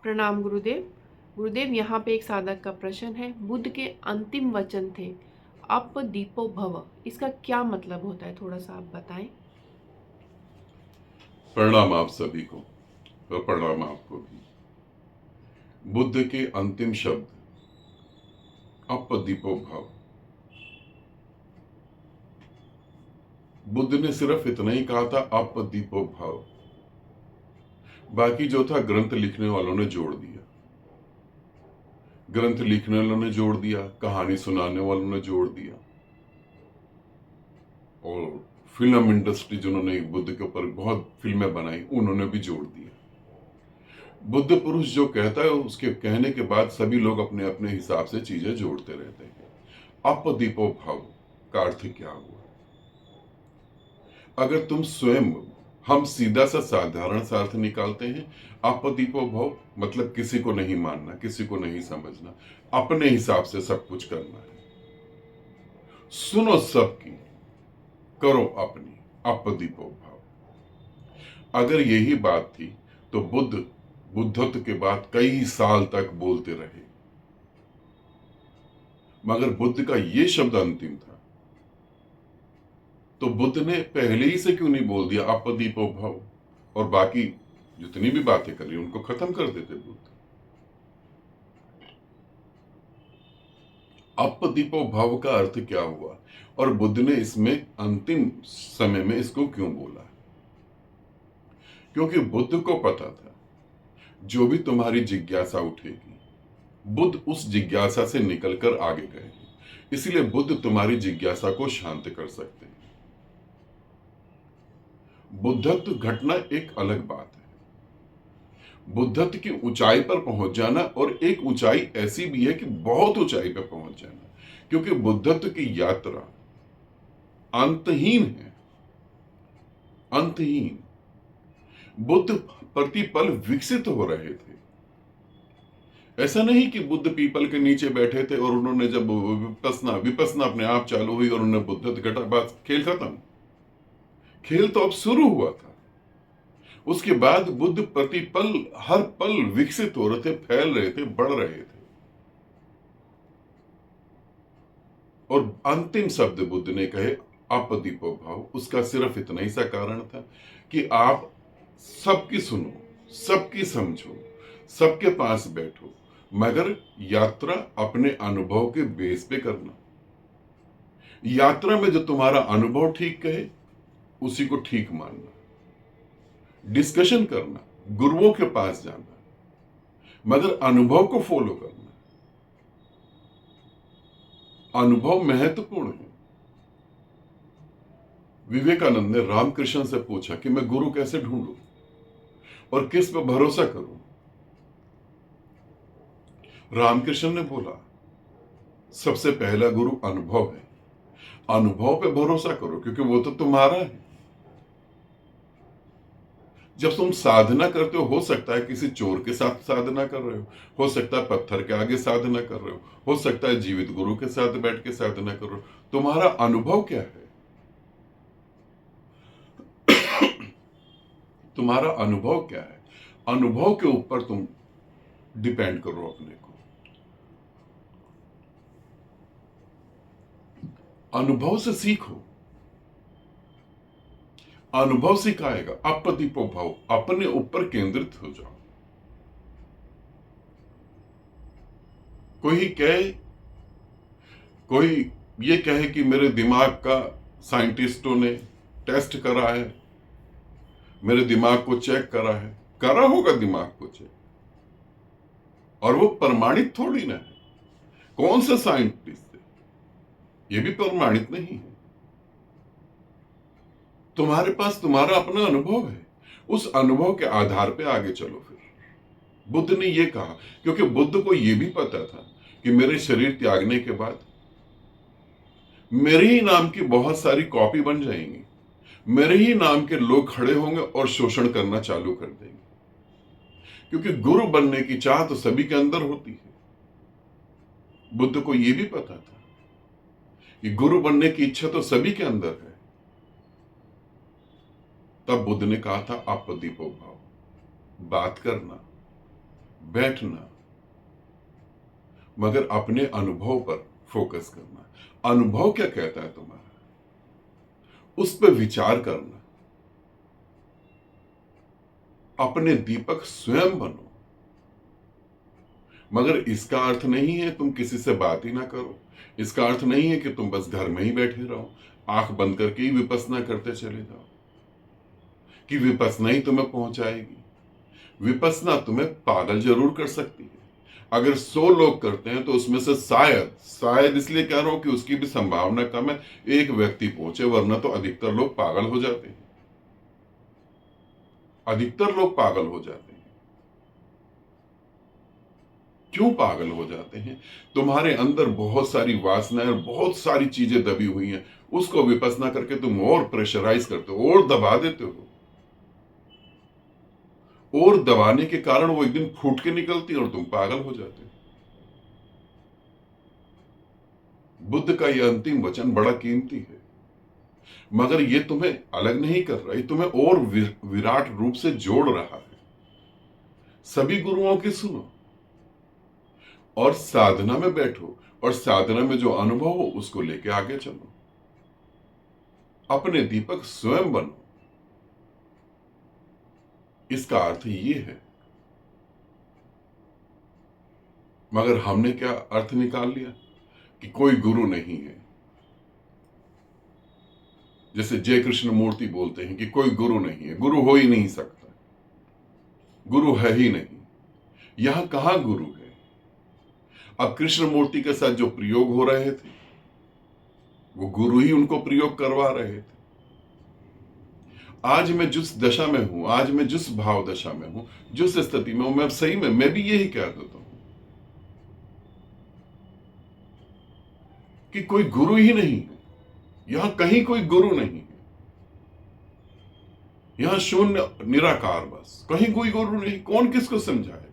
प्रणाम गुरुदेव। गुरुदेव, यहाँ पे एक साधक का प्रश्न है। बुद्ध के अंतिम वचन थे अप दीपो भव, इसका क्या मतलब होता है, थोड़ा सा आप बताएं। प्रणाम आप सभी को और प्रणाम आपको भी। बुद्ध के अंतिम शब्द अप दीपो भव। बुद्ध ने सिर्फ इतना ही कहा था, अप दीपो भव। बाकी जो था ग्रंथ लिखने वालों ने जोड़ दिया, ग्रंथ लिखने वालों ने जोड़ दिया, कहानी सुनाने वालों ने जोड़ दिया, और फिल्म इंडस्ट्री जिन्होंने बुद्ध के ऊपर बहुत फिल्में बनाई उन्होंने भी जोड़ दिया। बुद्ध पुरुष जो कहता है उसके कहने के बाद सभी लोग अपने अपने हिसाब से चीजें जोड़ते रहते हैं। अप दीपो भव का अर्थ क्या हुआ? अगर तुम स्वयं, हम सीधा सा साधारण सा अर्थ निकालते हैं। अपदीपो भव मतलब किसी को नहीं मानना, किसी को नहीं समझना, अपने हिसाब से सब कुछ करना है। सुनो सबकी, करो अपनी। अपदीपो भव। अगर यही बात थी तो बुद्ध बुद्धत्व के बाद कई साल तक बोलते रहे, मगर बुद्ध का यह शब्द अंतिम था। तो बुद्ध ने पहले ही से क्यों नहीं बोल दिया अपदीपो भव, और बाकी जितनी भी बातें करी उनको खत्म कर देते बुद्ध। अपदीपो भव का अर्थ क्या हुआ, और बुद्ध ने इसमें अंतिम समय में इसको क्यों बोला? क्योंकि बुद्ध को पता था जो भी तुम्हारी जिज्ञासा उठेगी, बुद्ध उस जिज्ञासा से निकलकर आगे गए हैं, इसलिए बुद्ध तुम्हारी जिज्ञासा को शांत कर सकते हैं। बुद्धत्व घटना एक अलग बात है। बुद्धत्व की ऊंचाई पर पहुंच जाना, और एक ऊंचाई ऐसी भी है कि बहुत ऊंचाई पर पहुंच जाना, क्योंकि बुद्धत्व की यात्रा अंतहीन है, अंतहीन। बुद्ध प्रतिपल विकसित हो रहे थे। ऐसा नहीं कि बुद्ध पीपल के नीचे बैठे थे और उन्होंने जब विपसना अपने आप चालू हुई और उन्होंने बुद्धत्व घटा, बस खेल खत्म। खेल तो अब शुरू हुआ था। उसके बाद बुद्ध प्रतिपल हर पल विकसित हो रहे थे, फैल रहे थे, बढ़ रहे थे। और अंतिम शब्द बुद्ध ने कहे अपदीपो भव, उसका सिर्फ इतना ही सा कारण था कि आप सबकी सुनो, सबकी समझो, सबके पास बैठो, मगर यात्रा अपने अनुभव के बेस पे करना। यात्रा में जो तुम्हारा अनुभव ठीक कहे उसी को ठीक मानना। डिस्कशन करना, गुरुओं के पास जाना, मगर अनुभव को फॉलो करना। अनुभव महत्वपूर्ण है। विवेकानंद ने रामकृष्ण से पूछा कि मैं गुरु कैसे ढूंढूं और किस पर भरोसा करूं? रामकृष्ण ने बोला, सबसे पहला गुरु अनुभव है। अनुभव पे भरोसा करो, क्योंकि वो तो तुम्हारा है। जब तुम साधना करते हो सकता है किसी चोर के साथ साधना कर रहे हो सकता है पत्थर के आगे साधना कर रहे हो सकता है जीवित गुरु के साथ बैठ के साधना कर रहे हो। तुम्हारा अनुभव क्या है? तुम्हारा अनुभव क्या है? अनुभव के ऊपर तुम डिपेंड करो अपने को। अनुभव से सीखो। अनुभव सिखाएगा। अपदीपो भव, अपने ऊपर केंद्रित हो जाओ। कोई ये कहे कि मेरे दिमाग का साइंटिस्टों ने टेस्ट करा है, मेरे दिमाग को चेक करा है। करा होगा दिमाग को चेक, और वो प्रमाणित थोड़ी ना है। कौन सा साइंटिस्ट है? ये भी प्रमाणित नहीं है। तुम्हारे पास तुम्हारा अपना अनुभव है, उस अनुभव के आधार पे आगे चलो। फिर बुद्ध ने ये कहा, क्योंकि बुद्ध को ये भी पता था कि मेरे शरीर त्यागने के बाद मेरे ही नाम की बहुत सारी कॉपी बन जाएंगी, मेरे ही नाम के लोग खड़े होंगे और शोषण करना चालू कर देंगे। क्योंकि गुरु बनने की चाह तो सभी के अंदर होती है। बुद्ध को यह भी पता था कि गुरु बनने की इच्छा तो सभी के अंदर है। तब बुद्ध ने कहा था अपदीपो भव, बात करना, बैठना, मगर अपने अनुभव पर फोकस करना। अनुभव क्या कहता है तुम्हारा, उस पर विचार करना। अपने दीपक स्वयं बनो, मगर इसका अर्थ नहीं है तुम किसी से बात ही ना करो। इसका अर्थ नहीं है कि तुम बस घर में ही बैठे रहो, आंख बंद करके ही विपස්සना करते चले जाओ, कि विपස්සना ही तुम्हें पहुंचाएगी। विपස්සना तुम्हें पागल जरूर कर सकती है। अगर 100 लोग करते हैं तो उसमें से शायद इसलिए कह रहा हूं कि उसकी भी संभावना कम है, एक व्यक्ति पहुंचे, वरना तो अधिकतर लोग पागल हो जाते हैं। अधिकतर लोग पागल हो जाते हैं। क्यों पागल हो जाते हैं? तुम्हारे अंदर बहुत सारी वासनाएं, बहुत सारी चीजें दबी हुई हैं, उसको विपස්සना करके तुम और प्रेशराइज करते हो और दबा देते हो, और दबाने के कारण वो एक दिन फूट के निकलती है और तुम पागल हो जाते हो। बुद्ध का यह अंतिम वचन बड़ा कीमती है, मगर ये तुम्हें अलग नहीं कर रहा, ये तुम्हें और विराट रूप से जोड़ रहा है। सभी गुरुओं की सुनो और साधना में बैठो, और साधना में जो अनुभव हो उसको लेके आगे चलो। अपने दीपक स्वयं बनो, इसका अर्थ ये है। मगर हमने क्या अर्थ निकाल लिया कि कोई गुरु नहीं है। जैसे जय कृष्ण मूर्ति बोलते हैं कि कोई गुरु नहीं है, गुरु हो ही नहीं सकता, गुरु है ही नहीं। यहां कहां गुरु है? अब कृष्ण मूर्ति के साथ जो प्रयोग हो रहे थे वो गुरु ही उनको प्रयोग करवा रहे थे। आज मैं जिस दशा में हूं, आज मैं जिस भाव दशा में हूं, जिस स्थिति में हूं, मैं सही में मैं भी यही कह देता हूं कि कोई गुरु ही नहीं है। यहां कहीं कोई गुरु नहीं है, यहां शून्य निराकार, बस कहीं कोई गुरु नहीं। कौन किसको समझाएगा?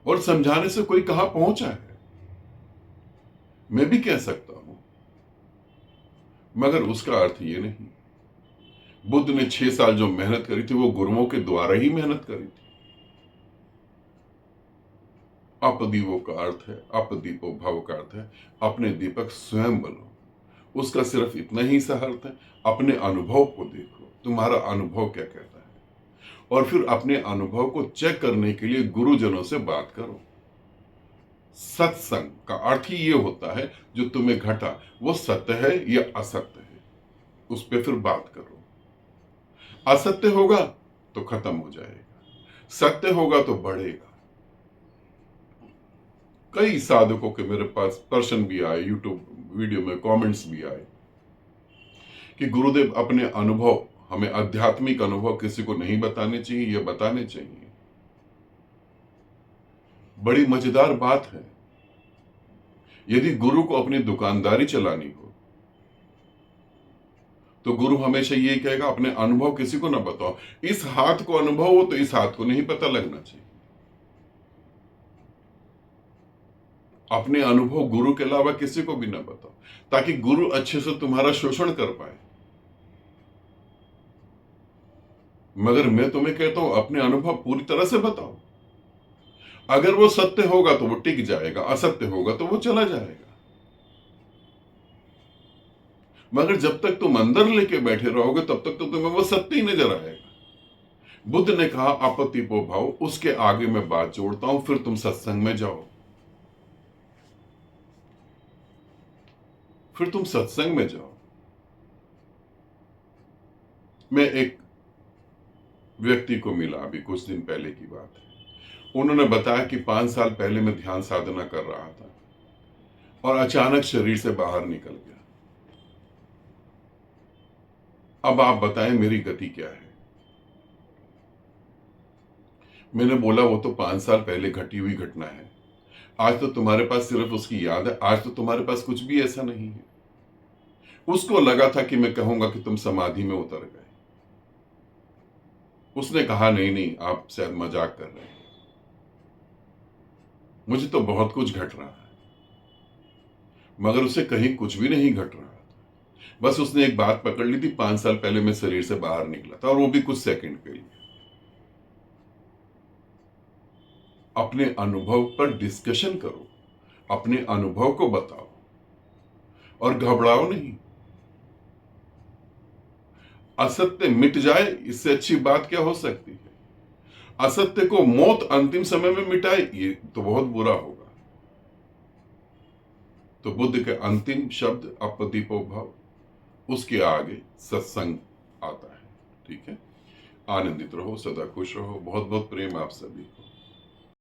और समझाने से कोई कहां पहुंचा है? मैं भी कह सकता हूं, मगर उसका अर्थ ये नहीं। बुद्ध ने 6 साल जो मेहनत करी थी वो गुरुओं के द्वारा ही मेहनत करी थी। अपदीवो का अर्थ है, अपदीपो भव का अर्थ है अपने दीपक स्वयं बनो। उसका सिर्फ इतना ही सा अर्थ है, अपने अनुभव को देखो, तुम्हारा अनुभव क्या कहता है, और फिर अपने अनुभव को चेक करने के लिए गुरुजनों से बात करो। सत्संग का अर्थ ही ये होता है जो तुम्हें घटा वो सत्य है या असत्य है, उस पर फिर बात करो। असत्य होगा तो खत्म हो जाएगा, सत्य होगा तो बढ़ेगा। कई साधकों के मेरे पास प्रश्न भी आए, यूट्यूब वीडियो में कमेंट्स भी आए कि गुरुदेव अपने अनुभव, हमें आध्यात्मिक अनुभव किसी को नहीं बताने चाहिए या बताने चाहिए। बड़ी मजेदार बात है, यदि गुरु को अपनी दुकानदारी चलानी हो तो गुरु हमेशा ये कहेगा अपने अनुभव किसी को ना बताओ। इस हाथ को अनुभव हो तो इस हाथ को नहीं पता लगना चाहिए। अपने अनुभव गुरु के अलावा किसी को भी ना बताओ, ताकि गुरु अच्छे से तुम्हारा शोषण कर पाए। मगर मैं तुम्हें कहता हूं अपने अनुभव पूरी तरह से बताओ। अगर वो सत्य होगा तो वो टिक जाएगा, असत्य होगा तो वो चला जाएगा। मगर जब तक तुम अंदर लेके बैठे रहोगे तब तक तो तुम्हें वो सत्य ही नजर आएगा। बुद्ध ने कहा अपतिपो भाव, उसके आगे मैं बात जोड़ता हूं, फिर तुम सत्संग में जाओ। फिर तुम सत्संग में जाओ। मैं एक व्यक्ति को मिला, अभी कुछ दिन पहले की बात है। उन्होंने बताया कि 5 साल पहले मैं ध्यान साधना कर रहा था और अचानक शरीर से बाहर निकल गया। अब आप बताएं मेरी गति क्या है? मैंने बोला वो तो 5 साल पहले घटी हुई घटना है, आज तो तुम्हारे पास सिर्फ उसकी याद है, आज तो तुम्हारे पास कुछ भी ऐसा नहीं है। उसको लगा था कि मैं कहूंगा कि तुम समाधि में उतर गए। उसने कहा नहीं नहीं, आप शायद मजाक कर रहे हैं, मुझे तो बहुत कुछ घट रहा है। मगर उसे कहीं कुछ भी नहीं घट रहा था। बस उसने एक बात पकड़ ली थी, 5 साल पहले मैं शरीर से बाहर निकला था, और वो भी कुछ सेकंड के लिए। अपने अनुभव पर डिस्कशन करो, अपने अनुभव को बताओ और घबराओ नहीं। असत्य मिट जाए, इससे अच्छी बात क्या हो सकती है? असत्य को मौत अंतिम समय में मिटाए, ये तो बहुत बुरा होगा। तो बुद्ध के अंतिम शब्द अपदीपो भव, उसके आगे सत्संग आता है। ठीक है, आनंदित रहो, सदा खुश रहो। बहुत बहुत प्रेम आप सभी को।